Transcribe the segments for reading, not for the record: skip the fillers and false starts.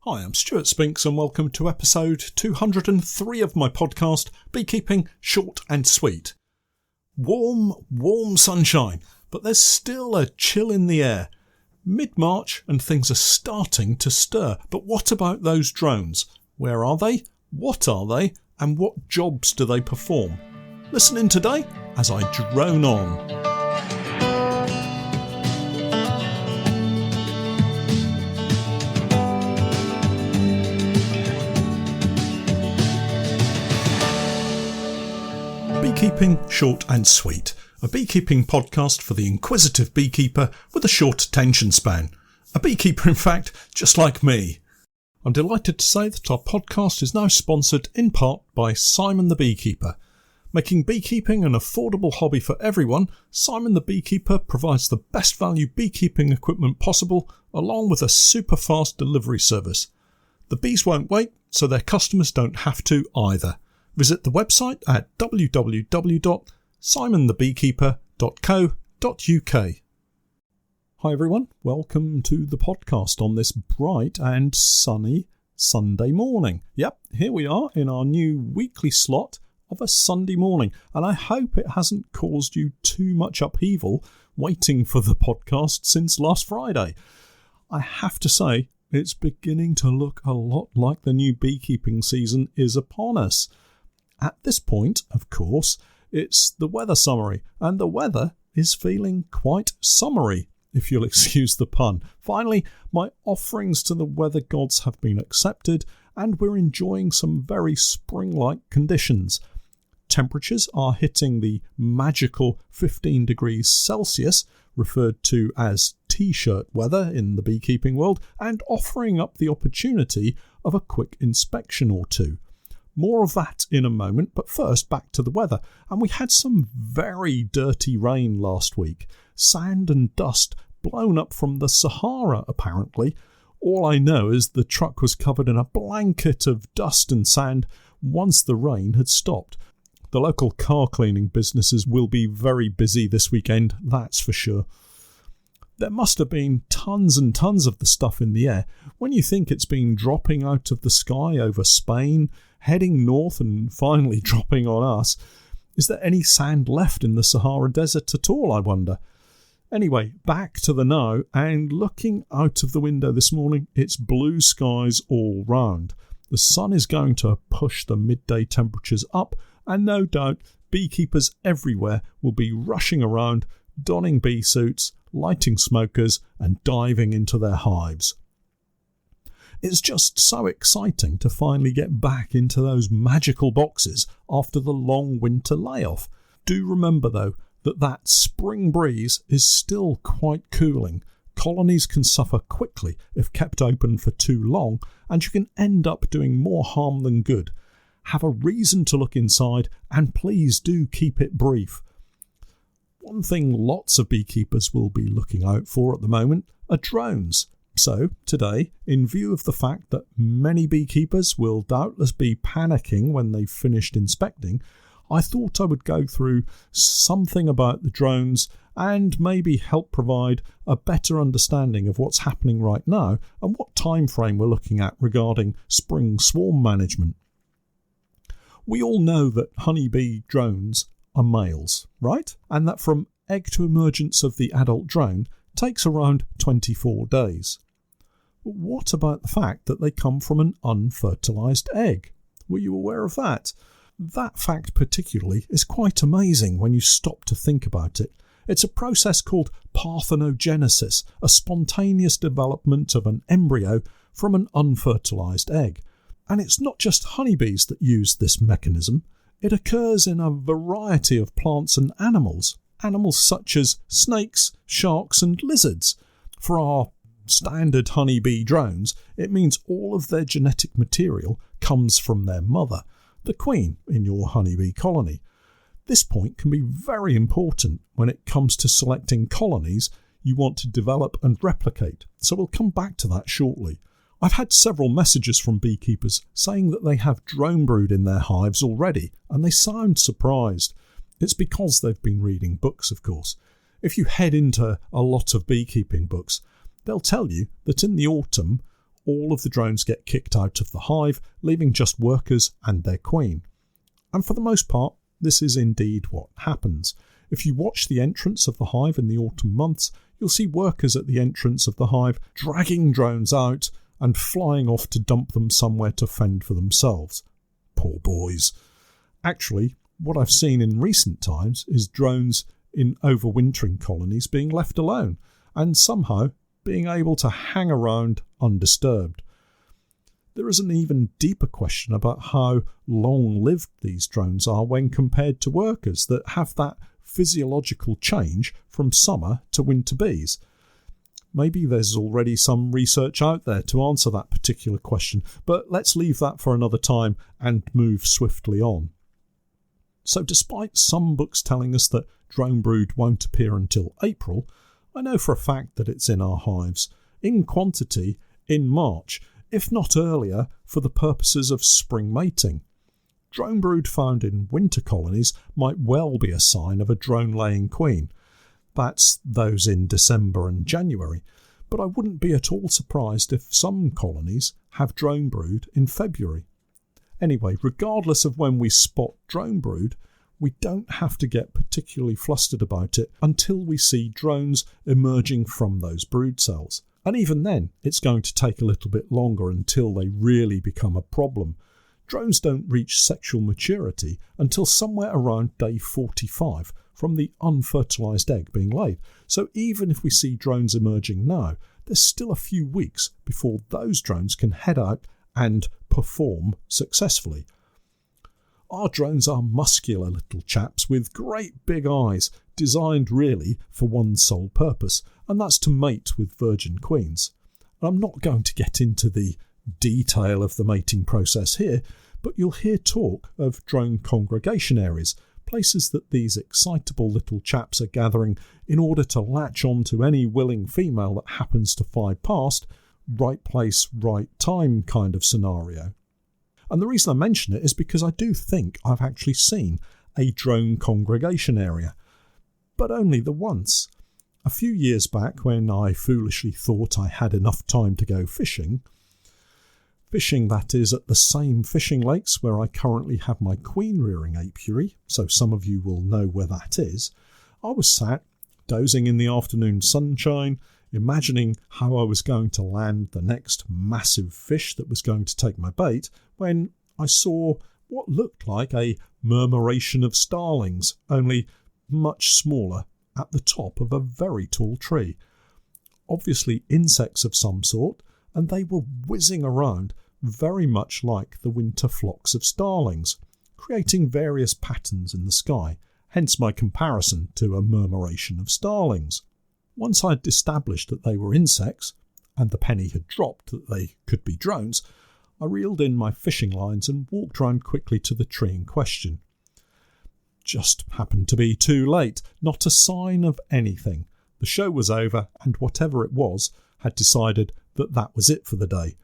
Hi, I'm Stewart Spinks and welcome to episode 203 of my podcast, Beekeeping Short and Sweet. Warm sunshine, but there's still a chill in the air. Mid-March and things are starting to stir. But what about those drones? Where are they? What are they? And what jobs do they perform? Listen in today as I drone on. Beekeeping Short and Sweet, a beekeeping podcast for the inquisitive beekeeper with a short attention span. A beekeeper, in fact, just like me. I'm delighted to say that our podcast is now sponsored in part by Simon the Beekeeper. Making beekeeping an affordable hobby for everyone, Simon the Beekeeper provides the best value beekeeping equipment possible, along with a super fast delivery service. The bees won't wait, so their customers don't have to either. Visit the website at www.simonthebeekeeper.co.uk. Hi everyone, welcome to the podcast on this bright and sunny Sunday morning. Yep, here we are in our new weekly slot of a Sunday morning, and I hope it hasn't caused you too much upheaval waiting for the podcast since last Friday. I have to say, it's beginning to look a lot like the new beekeeping season is upon us. At this point, of course, it's the weather summary, and the weather is feeling quite summery, if you'll excuse the pun. Finally, my offerings to the weather gods have been accepted, and we're enjoying some very spring-like conditions. Temperatures are hitting the magical 15 degrees Celsius, referred to as T-shirt weather in the beekeeping world, and offering up the opportunity of a quick inspection or two. More of that in a moment, but first back to the weather. And we had some very dirty rain last week. Sand and dust blown up from the Sahara, apparently. All I know is the truck was covered in a blanket of dust and sand once the rain had stopped. The local car cleaning businesses will be very busy this weekend, that's for sure. There must have been tons and tons of the stuff in the air when you think it's been dropping out of the sky over Spain, heading north and finally dropping on us. Is there any sand left in the Sahara Desert at all, I wonder? Anyway, back to the now, and looking out of the window this morning, it's blue skies all round. The sun is going to push the midday temperatures up, and no doubt beekeepers everywhere will be rushing around, donning bee suits, lighting smokers and diving into their hives. It's just so exciting to finally get back into those magical boxes after the long winter layoff. Do remember though that spring breeze is still quite cooling. Colonies can suffer quickly if kept open for too long, and you can end up doing more harm than good. Have a reason to look inside, and please do keep it brief. One thing lots of beekeepers will be looking out for at the moment are drones. So, today, in view of the fact that many beekeepers will doubtless be panicking when they've finished inspecting, I thought I would go through something about the drones and maybe help provide a better understanding of what's happening right now and what time frame we're looking at regarding spring swarm management. We all know that honeybee drones are males, right? And that from egg to emergence of the adult drone takes around 24 days. But what about the fact that they come from an unfertilised egg? Were you aware of that? That fact particularly is quite amazing when you stop to think about it. It's a process called parthenogenesis, a spontaneous development of an embryo from an unfertilised egg. And it's not just honeybees that use this mechanism. It occurs in a variety of plants and animals such as snakes, sharks and lizards. For our standard honeybee drones, it means all of their genetic material comes from their mother, the queen in your honeybee colony. This point can be very important when it comes to selecting colonies you want to develop and replicate, so we'll come back to that shortly. I've had several messages from beekeepers saying that they have drone brood in their hives already, and they sound surprised. It's because they've been reading books, of course. If you head into a lot of beekeeping books, they'll tell you that in the autumn, all of the drones get kicked out of the hive, leaving just workers and their queen. And for the most part, this is indeed what happens. If you watch the entrance of the hive in the autumn months, you'll see workers at the entrance of the hive dragging drones out and flying off to dump them somewhere to fend for themselves. Poor boys. Actually, what I've seen in recent times is drones in overwintering colonies being left alone and somehow being able to hang around undisturbed. There is an even deeper question about how long-lived these drones are when compared to workers that have that physiological change from summer to winter bees. Maybe there's already some research out there to answer that particular question, but let's leave that for another time and move swiftly on. So despite some books telling us that drone brood won't appear until April, I know for a fact that it's in our hives, in quantity, in March, if not earlier, for the purposes of spring mating. Drone brood found in winter colonies might well be a sign of a drone-laying queen. That's those in December and January, but I wouldn't be at all surprised if some colonies have drone brood in February. Anyway, regardless of when we spot drone brood, we don't have to get particularly flustered about it until we see drones emerging from those brood cells. And even then, it's going to take a little bit longer until they really become a problem. Drones don't reach sexual maturity until somewhere around day 45 from the unfertilised egg being laid. So even if we see drones emerging now, there's still a few weeks before those drones can head out and perform successfully. Our drones are muscular little chaps with great big eyes, designed really for one sole purpose, and that's to mate with virgin queens. And I'm not going to get into the detail of the mating process here, but you'll hear talk of drone congregation areas, places that these excitable little chaps are gathering in order to latch on to any willing female that happens to fly past, right place, right time kind of scenario. And the reason I mention it is because I do think I've actually seen a drone congregation area, but only the once. A few years back, when I foolishly thought I had enough time to go fishing that is at the same fishing lakes where I currently have my queen rearing apiary, so some of you will know where that is, I was sat dozing in the afternoon sunshine, imagining how I was going to land the next massive fish that was going to take my bait, when I saw what looked like a murmuration of starlings, only much smaller, at the top of a very tall tree. Obviously insects of some sort, and they were whizzing around very much like the winter flocks of starlings, creating various patterns in the sky, hence my comparison to a murmuration of starlings. Once I'd established that they were insects, and the penny had dropped that they could be drones, I reeled in my fishing lines and walked round quickly to the tree in question. Just happened to be too late, not a sign of anything. The show was over, and whatever it was had decided that that was it for the day.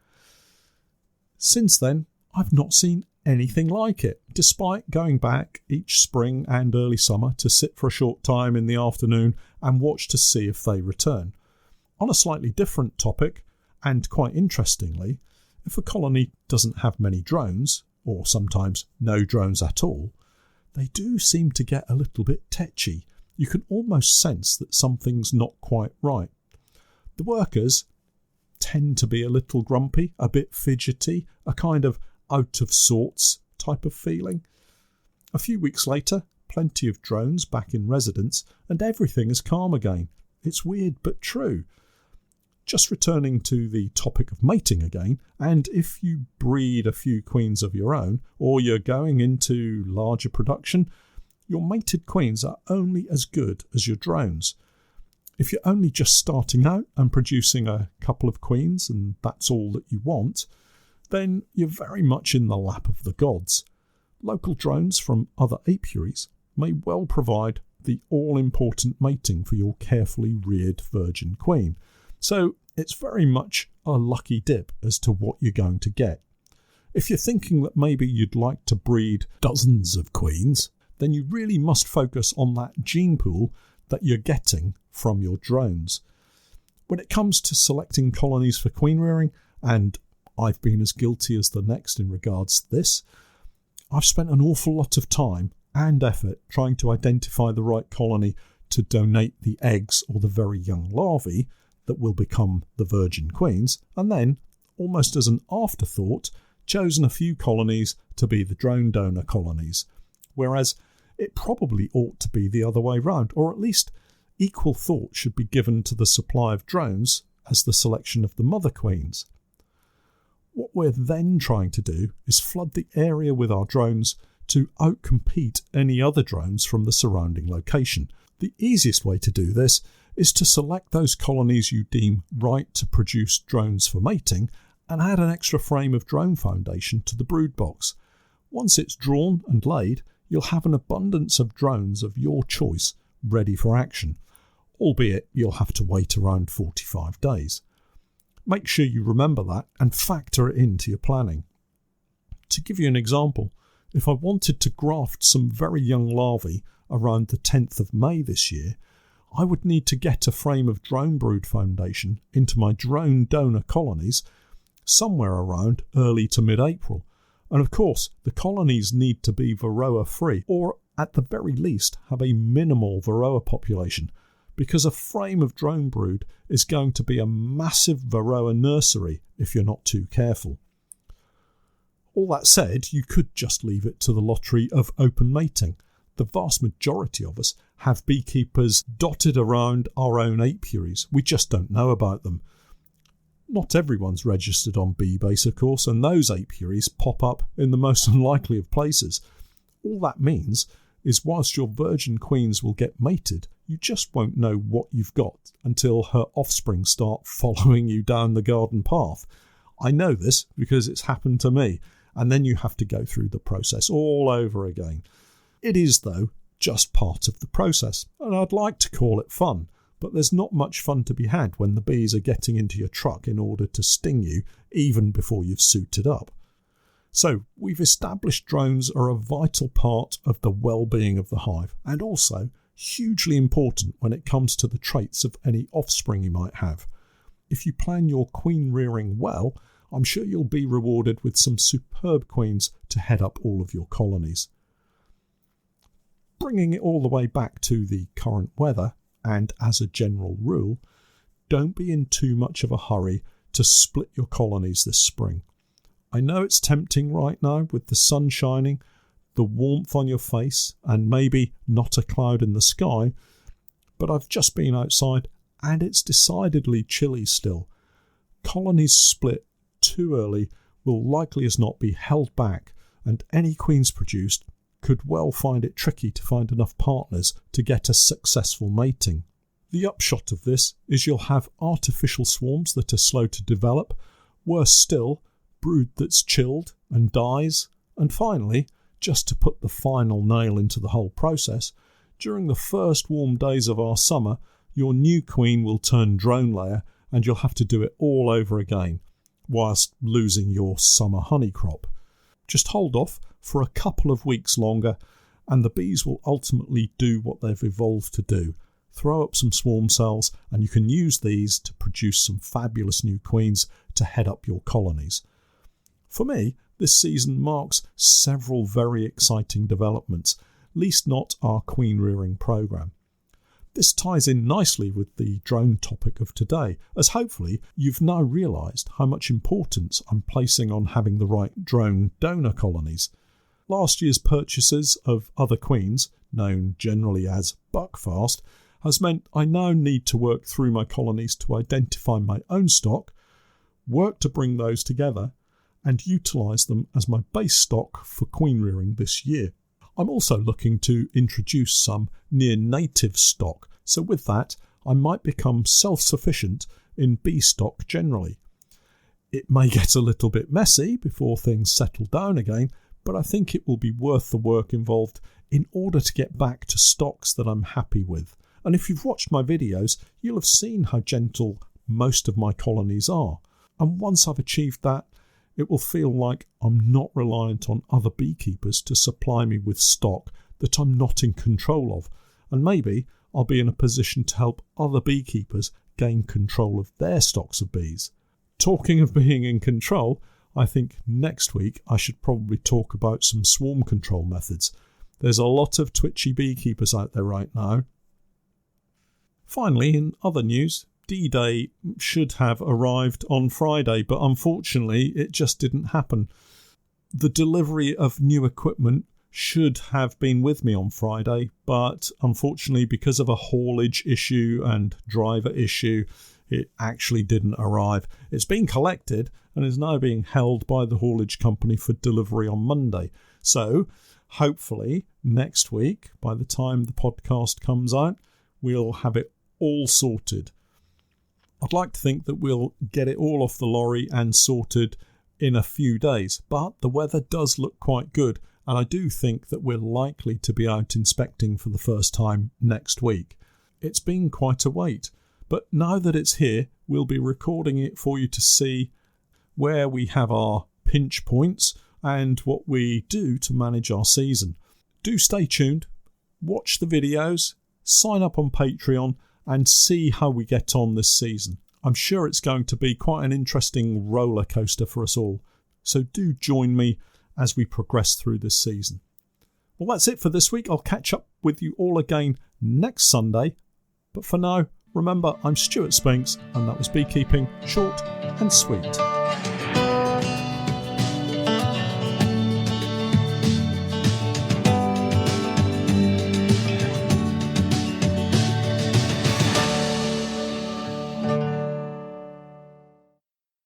Since then, I've not seen anything like it, despite going back each spring and early summer to sit for a short time in the afternoon and watch to see if they return. On a slightly different topic, and quite interestingly, if a colony doesn't have many drones, or sometimes no drones at all, they do seem to get a little bit tetchy. You can almost sense that something's not quite right. The workers tend to be a little grumpy, a bit fidgety, a kind of out of sorts type of feeling. A few weeks later, plenty of drones back in residence, and everything is calm again. It's weird but true. Just returning to the topic of mating again, and if you breed a few queens of your own, or you're going into larger production, your mated queens are only as good as your drones. If you're only just starting out and producing a couple of queens and that's all that you want, then you're very much in the lap of the gods. Local drones from other apiaries may well provide the all-important mating for your carefully reared virgin queen. So it's very much a lucky dip as to what you're going to get. If you're thinking that maybe you'd like to breed dozens of queens, then you really must focus on that gene pool that you're getting from your drones. When it comes to selecting colonies for queen rearing, and I've been as guilty as the next in regards to this. I've spent an awful lot of time and effort trying to identify the right colony to donate the eggs or the very young larvae that will become the virgin queens, and then, almost as an afterthought, chosen a few colonies to be the drone donor colonies, whereas it probably ought to be the other way round, or at least equal thought should be given to the supply of drones as the selection of the mother queens. What we're then trying to do is flood the area with our drones to outcompete any other drones from the surrounding location. The easiest way to do this is to select those colonies you deem right to produce drones for mating and add an extra frame of drone foundation to the brood box. Once it's drawn and laid, you'll have an abundance of drones of your choice ready for action, albeit you'll have to wait around 45 days. Make sure you remember that and factor it into your planning. To give you an example, if I wanted to graft some very young larvae around the 10th of May this year, I would need to get a frame of drone brood foundation into my drone donor colonies somewhere around early to mid-April. And of course, the colonies need to be varroa free, or at the very least have a minimal varroa population, because a frame of drone brood is going to be a massive varroa nursery if you're not too careful. All that said, you could just leave it to the lottery of open mating. The vast majority of us have beekeepers dotted around our own apiaries. We just don't know about them. Not everyone's registered on BeeBase, of course, and those apiaries pop up in the most unlikely of places. All that means is whilst your virgin queens will get mated, you just won't know what you've got until her offspring start following you down the garden path. I know this because it's happened to me, and then you have to go through the process all over again. It is, though, just part of the process, and I'd like to call it fun, but there's not much fun to be had when the bees are getting into your truck in order to sting you even before you've suited up. So we've established drones are a vital part of the well-being of the hive, and also hugely important when it comes to the traits of any offspring you might have. If you plan your queen rearing well, I'm sure you'll be rewarded with some superb queens to head up all of your colonies. Bringing it all the way back to the current weather, and as a general rule, don't be in too much of a hurry to split your colonies this spring. I know it's tempting right now with the sun shining, the warmth on your face, and maybe not a cloud in the sky, but I've just been outside and it's decidedly chilly still. Colonies split too early will likely as not be held back, and any queens produced could well find it tricky to find enough partners to get a successful mating. The upshot of this is you'll have artificial swarms that are slow to develop, worse still, brood that's chilled and dies, and finally, just to put the final nail into the whole process, during the first warm days of our summer, your new queen will turn drone layer and you'll have to do it all over again, whilst losing your summer honey crop. Just hold off for a couple of weeks longer and the bees will ultimately do what they've evolved to do. Throw up some swarm cells and you can use these to produce some fabulous new queens to head up your colonies. For me, this season marks several very exciting developments, least not our queen rearing programme. This ties in nicely with the drone topic of today, as hopefully you've now realised how much importance I'm placing on having the right drone donor colonies. Last year's purchases of other queens, known generally as buckfast, has meant I now need to work through my colonies to identify my own stock, work to bring those together, and utilise them as my base stock for queen rearing this year. I'm also looking to introduce some near native stock, so with that I might become self-sufficient in bee stock generally. It may get a little bit messy before things settle down again, but I think it will be worth the work involved in order to get back to stocks that I'm happy with. And if you've watched my videos, you'll have seen how gentle most of my colonies are. And once I've achieved that, it will feel like I'm not reliant on other beekeepers to supply me with stock that I'm not in control of, and maybe I'll be in a position to help other beekeepers gain control of their stocks of bees. talking of being in control, I think next week I should probably talk about some swarm control methods. There's a lot of twitchy beekeepers out there right now. Finally, in other news, D-Day should have arrived on Friday, but unfortunately it just didn't happen. The delivery of new equipment should have been with me on Friday, but unfortunately because of a haulage issue and driver issue, it actually didn't arrive. It's been collected and is now being held by the haulage company for delivery on Monday. So hopefully next week, by the time the podcast comes out, we'll have it all sorted. I'd like to think that we'll get it all off the lorry and sorted in a few days, but the weather does look quite good, and I do think that we're likely to be out inspecting for the first time next week. It's been quite a wait, but now that it's here, we'll be recording it for you to see where we have our pinch points and what we do to manage our season. Do stay tuned, watch the videos, sign up on Patreon, and see how we get on this season. I'm sure it's going to be quite an interesting roller coaster for us all. So do join me as we progress through this season. Well, that's it for this week. I'll catch up with you all again next Sunday. But for now, remember, I'm Stewart Spinks, and that was Beekeeping Short and Sweet.